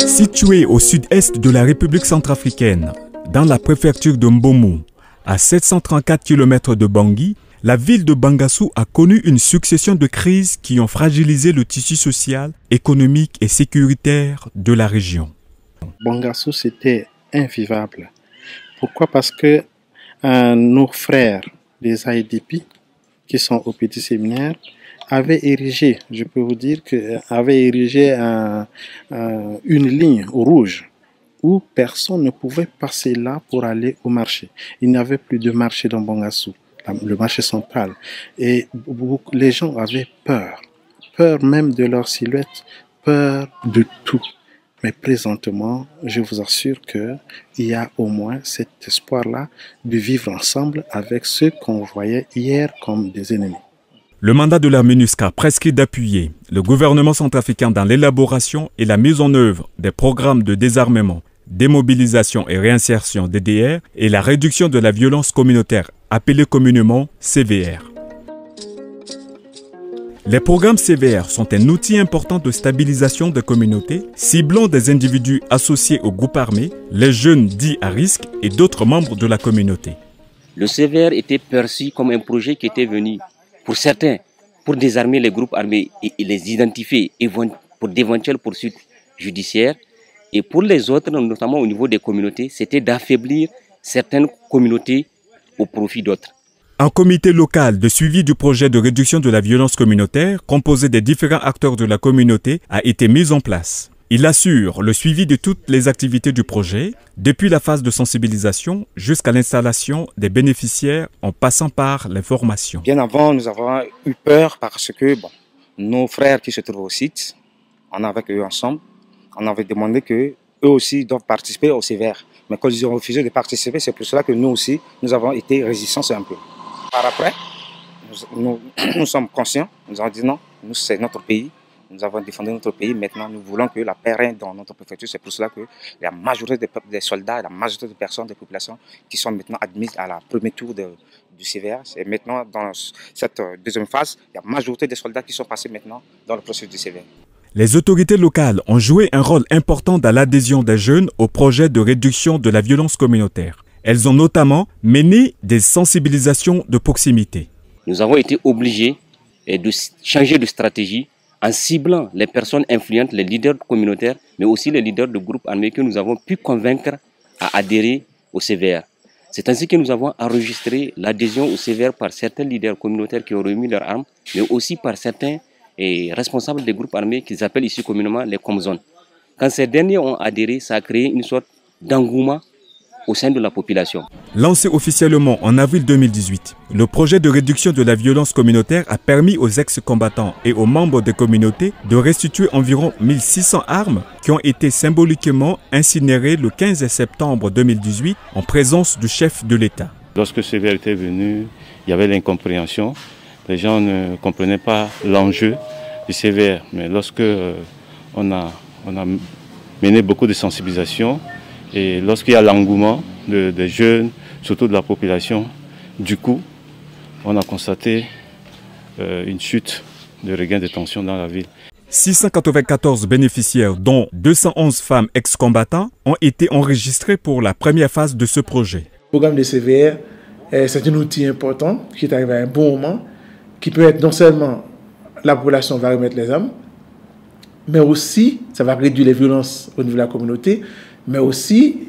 Située au sud-est de la République centrafricaine, dans la préfecture de Mbomu, à 734 km de Bangui, la ville de Bangassou a connu une succession de crises qui ont fragilisé le tissu social, économique et sécuritaire de la région. Bangassou, c'était invivable. Pourquoi? Parce que nos frères des AIDP, qui sont au petit séminaire, avaient érigé, je peux vous dire, une ligne rouge où personne ne pouvait passer là pour aller au marché. Il n'y avait plus de marché dans Bangassou, le marché central. Et les gens avaient peur même de leur silhouette, peur de tout. Mais présentement, je vous assure qu'il y a au moins cet espoir-là de vivre ensemble avec ceux qu'on voyait hier comme des ennemis. Le mandat de la MINUSCA prescrit d'appuyer le gouvernement centrafricain dans l'élaboration et la mise en œuvre des programmes de désarmement, démobilisation et réinsertion DDR et la réduction de la violence communautaire, appelée communément CVR. Les programmes CVR sont un outil important de stabilisation des communautés, ciblant des individus associés aux groupes armés, les jeunes dits à risque et d'autres membres de la communauté. Le CVR était perçu comme un projet qui était venu, pour certains, pour désarmer les groupes armés et les identifier pour d'éventuelles poursuites judiciaires. Et pour les autres, notamment au niveau des communautés, c'était d'affaiblir certaines communautés au profit d'autres. Un comité local de suivi du projet de réduction de la violence communautaire, composé des différents acteurs de la communauté, a été mis en place. Il assure le suivi de toutes les activités du projet, depuis la phase de sensibilisation jusqu'à l'installation des bénéficiaires en passant par les formations. Bien avant, nous avons eu peur parce que nos frères qui se trouvent au site, on avait avec eux ensemble, on avait demandé qu'eux aussi doivent participer au CVR. Mais quand ils ont refusé de participer, c'est pour cela que nous aussi, nous avons été résistants un peu. Par après, nous sommes conscients, nous avons dit non, nous c'est notre pays, nous avons défendu notre pays, maintenant nous voulons que la paix règne dans notre préfecture. C'est pour cela que la majorité des soldats, la majorité des personnes, des populations qui sont maintenant admises à la premier tour du CVR, et maintenant dans cette deuxième phase, il y a la majorité des soldats qui sont passés maintenant dans le processus du CVR. Les autorités locales ont joué un rôle important dans l'adhésion des jeunes au projet de réduction de la violence communautaire. Elles ont notamment mené des sensibilisations de proximité. Nous avons été obligés de changer de stratégie en ciblant les personnes influentes, les leaders communautaires, mais aussi les leaders de groupes armés que nous avons pu convaincre à adhérer au CVR. C'est ainsi que nous avons enregistré l'adhésion au CVR par certains leaders communautaires qui ont remis leurs armes, mais aussi par certains responsables des groupes armés qu'ils appellent ici communément les Comzones. Quand ces derniers ont adhéré, ça a créé une sorte d'engouement au sein de la population. Lancé officiellement en avril 2018, le projet de réduction de la violence communautaire a permis aux ex-combattants et aux membres des communautés de restituer environ 1600 armes qui ont été symboliquement incinérées le 15 septembre 2018 en présence du chef de l'État. Lorsque CVR était venu, il y avait l'incompréhension. Les gens ne comprenaient pas l'enjeu du CVR. Mais lorsque on a mené beaucoup de sensibilisation, et lorsqu'il y a l'engouement des jeunes, surtout de la population, du coup, on a constaté une chute de regain de tension dans la ville. 694 bénéficiaires, dont 211 femmes ex-combattants, ont été enregistrés pour la première phase de ce projet. Le programme de CVR, c'est un outil important qui est arrivé à un bon moment, qui peut être non seulement la population va remettre les armes, mais aussi ça va réduire les violences au niveau de la communauté, mais aussi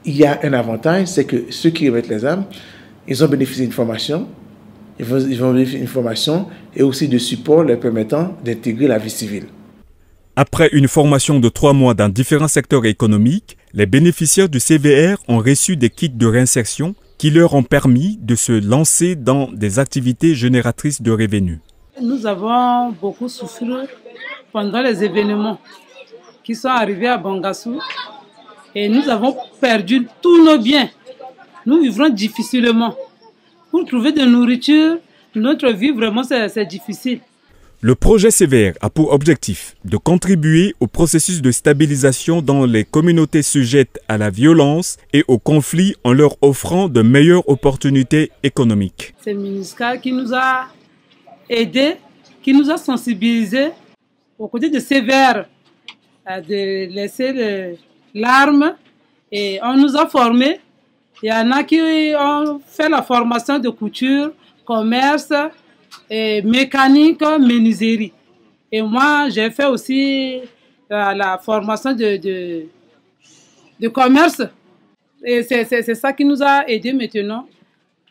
il y a un avantage, c'est que ceux qui remettent les armes, ils ont bénéficié d'une formation, ils vont bénéficier d'une formation et aussi de support leur permettant d'intégrer la vie civile. Après une formation de 3 mois dans différents secteurs économiques, les bénéficiaires du CVR ont reçu des kits de réinsertion qui leur ont permis de se lancer dans des activités génératrices de revenus. Nous avons beaucoup souffert pendant les événements qui sont arrivés à Bangassou et nous avons perdu tous nos biens. Nous vivrons difficilement. Pour trouver de nourriture, notre vie vraiment c'est difficile. Le projet CVR a pour objectif de contribuer au processus de stabilisation dans les communautés sujettes à la violence et au conflit en leur offrant de meilleures opportunités économiques. C'est MINUSCA qui nous a aidés, qui nous a sensibilisés aux côtés de CVR, de laisser l'arme et on nous a formés. Il y en a qui ont fait la formation de couture, commerce, et mécanique, menuiserie. Et moi, j'ai fait aussi la formation de commerce. Et c'est ça qui nous a aidés maintenant,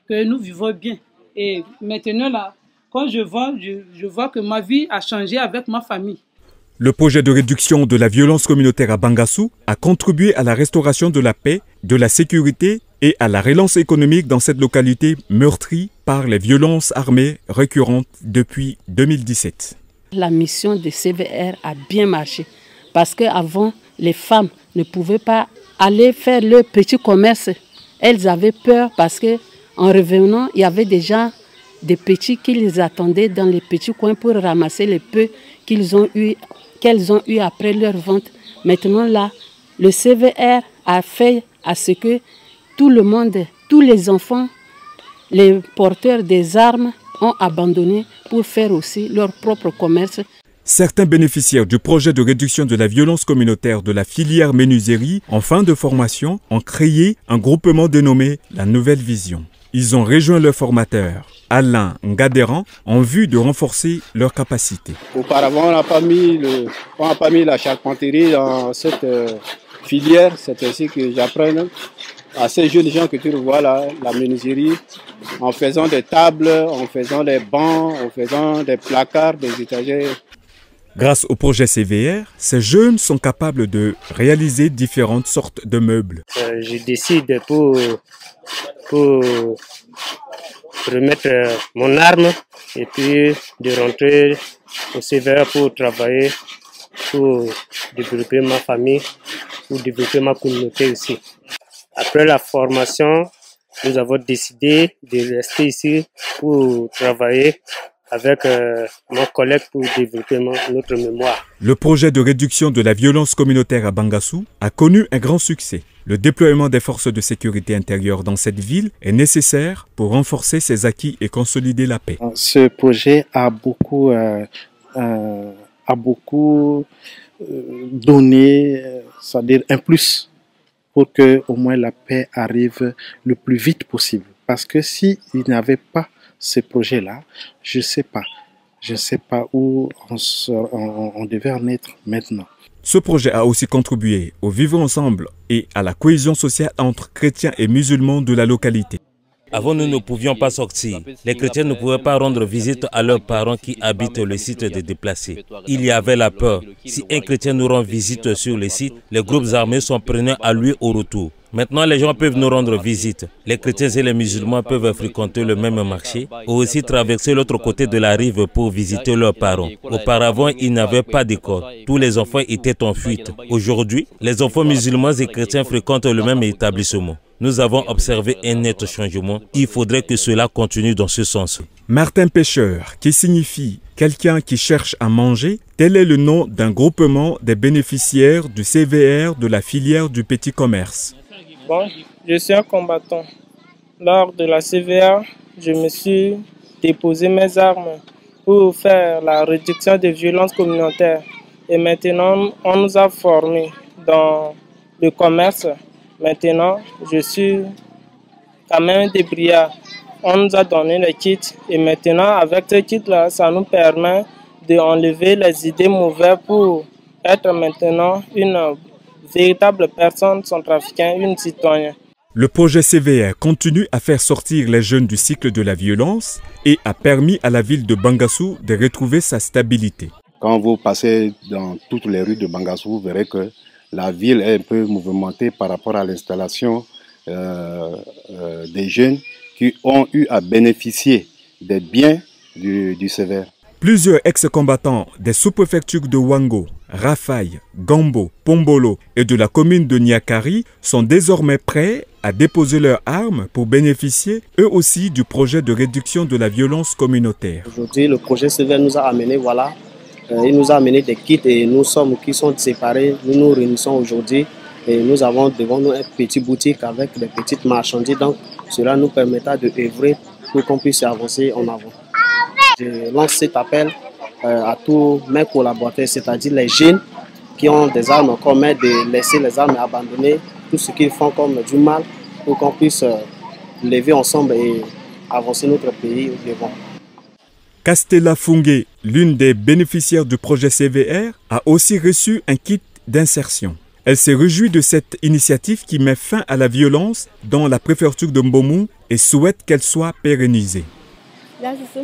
que nous vivons bien. Et maintenant, là, quand je vois que ma vie a changé avec ma famille. Le projet de réduction de la violence communautaire à Bangassou a contribué à la restauration de la paix, de la sécurité et à la relance économique dans cette localité meurtrie par les violences armées récurrentes depuis 2017. La mission de CVR a bien marché parce qu'avant, les femmes ne pouvaient pas aller faire leur petit commerce. Elles avaient peur parce qu'en revenant, il y avait déjà des petits qui les attendaient dans les petits coins pour ramasser les peu qu'elles ont eu après leur vente. Maintenant là, le CVR a fait à ce que tout le monde, tous les enfants, les porteurs des armes ont abandonné pour faire aussi leur propre commerce. Certains bénéficiaires du projet de réduction de la violence communautaire de la filière menuiserie en fin de formation ont créé un groupement dénommé La Nouvelle Vision. Ils ont rejoint leur formateur, Alain Ngaderan, en vue de renforcer leurs capacités. Auparavant, on n'a pas mis la charpenterie dans cette filière. C'est ainsi que j'apprends à ces jeunes gens que tu revois là, la menuiserie, en faisant des tables, en faisant des bancs, en faisant des placards, des étagères. Grâce au projet CVR, ces jeunes sont capables de réaliser différentes sortes de meubles. Je décide pour remettre mon arme et puis de rentrer au CVR pour travailler, pour développer ma famille, pour développer ma communauté aussi. Après la formation, nous avons décidé de rester ici pour travailler avec mon collègue pour développer notre mémoire. Le projet de réduction de la violence communautaire à Bangassou a connu un grand succès. Le déploiement des forces de sécurité intérieure dans cette ville est nécessaire pour renforcer ses acquis et consolider la paix. Ce projet a beaucoup donné, c'est-à-dire un plus pour que au moins la paix arrive le plus vite possible. Parce que s'il n'y avait pas ce projet-là, je ne sais pas où on devait en être maintenant. Ce projet a aussi contribué au vivre ensemble et à la cohésion sociale entre chrétiens et musulmans de la localité. Avant, nous ne pouvions pas sortir. Les chrétiens ne pouvaient pas rendre visite à leurs parents qui habitent le site des déplacés. Il y avait la peur. Si un chrétien nous rend visite sur le site, les groupes armés sont prenés à lui au retour. Maintenant, les gens peuvent nous rendre visite. Les chrétiens et les musulmans peuvent fréquenter le même marché ou aussi traverser l'autre côté de la rive pour visiter leurs parents. Auparavant, il n'y avait pas d'école. Tous les enfants étaient en fuite. Aujourd'hui, les enfants musulmans et chrétiens fréquentent le même établissement. Nous avons observé un net changement. Il faudrait que cela continue dans ce sens. Martin Pêcheur, qui signifie quelqu'un qui cherche à manger, tel est le nom d'un groupement des bénéficiaires du CVR de la filière du petit commerce. Bon, je suis un combattant. Lors de la CVR, je me suis déposé mes armes pour faire la réduction des violences communautaires. Et maintenant, on nous a formés dans le commerce. Maintenant, je suis quand même un débrouillard. On nous a donné les kits et maintenant, avec ces kits-là, ça nous permet d'enlever les idées mauvaises pour être maintenant une véritable personne, sans trafiquant, une citoyenne. Le projet CVR continue à faire sortir les jeunes du cycle de la violence et a permis à la ville de Bangassou de retrouver sa stabilité. Quand vous passez dans toutes les rues de Bangassou, vous verrez que la ville est un peu mouvementée par rapport à l'installation des jeunes qui ont eu à bénéficier des biens du CVR. Plusieurs ex-combattants des sous-préfectures de Wango, Rafaï, Gambo, Pombolo et de la commune de Niakari sont désormais prêts à déposer leurs armes pour bénéficier eux aussi du projet de réduction de la violence communautaire. Aujourd'hui, le projet CVR nous a amené, il nous a amené des kits et nous sommes qui sont séparés. Nous nous réunissons aujourd'hui et nous avons devant nous une petite boutique avec des petites marchandises. Donc, cela nous permettra de œuvrer pour qu'on puisse avancer en avant. Je lance cet appel à tous mes collaborateurs, c'est-à-dire les jeunes qui ont des armes comme de laisser les armes et abandonner tout ce qu'ils font comme du mal pour qu'on puisse lever ensemble et avancer notre pays devant. Castella Fungé, l'une des bénéficiaires du projet CVR, a aussi reçu un kit d'insertion. Elle s'est réjouie de cette initiative qui met fin à la violence dans la préfecture de Mbomou et souhaite qu'elle soit pérennisée.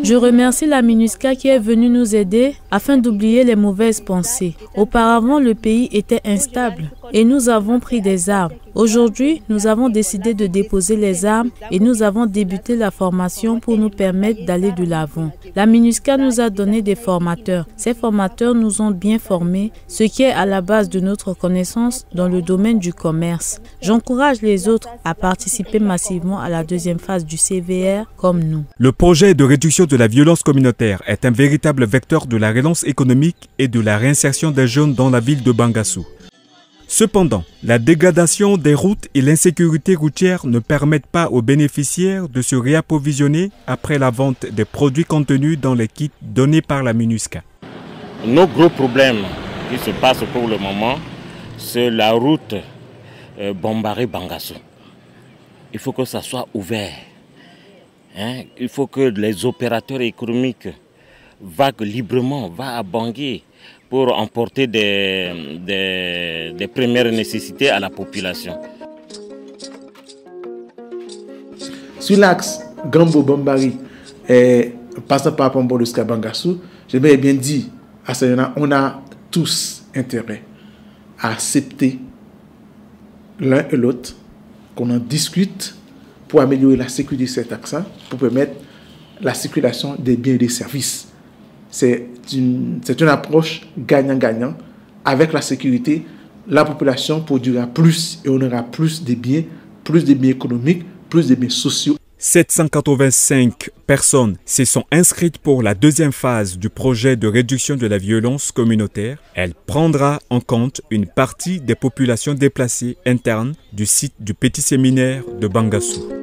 Je remercie la MINUSCA qui est venue nous aider afin d'oublier les mauvaises pensées. Auparavant, le pays était instable et nous avons pris des armes. Aujourd'hui, nous avons décidé de déposer les armes et nous avons débuté la formation pour nous permettre d'aller de l'avant. La MINUSCA nous a donné des formateurs. Ces formateurs nous ont bien formés, ce qui est à la base de notre connaissance dans le domaine du commerce. J'encourage les autres à participer massivement à la deuxième phase du CVR comme nous. Le projet de réduction de la violence communautaire est un véritable vecteur de la relance économique et de la réinsertion des jeunes dans la ville de Bangassou. Cependant, la dégradation des routes et l'insécurité routière ne permettent pas aux bénéficiaires de se réapprovisionner après la vente des produits contenus dans les kits donnés par la MINUSCA. Nos gros problèmes qui se passent pour le moment, c'est la route Bambari-Bangassou. Il faut que ça soit ouvert. Il faut que les opérateurs économiques vaguent librement, à Bangui pour emporter des premières nécessités à la population. Sur l'axe Gambo-Bambari, passant par Pombo jusqu'à Bangassou, je vais bien dire à Sayana, on a tous intérêt à accepter l'un et l'autre, qu'on en discute pour améliorer la sécurité de cet axe, pour permettre la circulation des biens et des services. C'est une approche gagnant-gagnant. Avec la sécurité, la population produira plus et on aura plus de biens économiques, plus de biens sociaux. 785 personnes se sont inscrites pour la deuxième phase du projet de réduction de la violence communautaire. Elle prendra en compte une partie des populations déplacées internes du site du petit séminaire de Bangassou.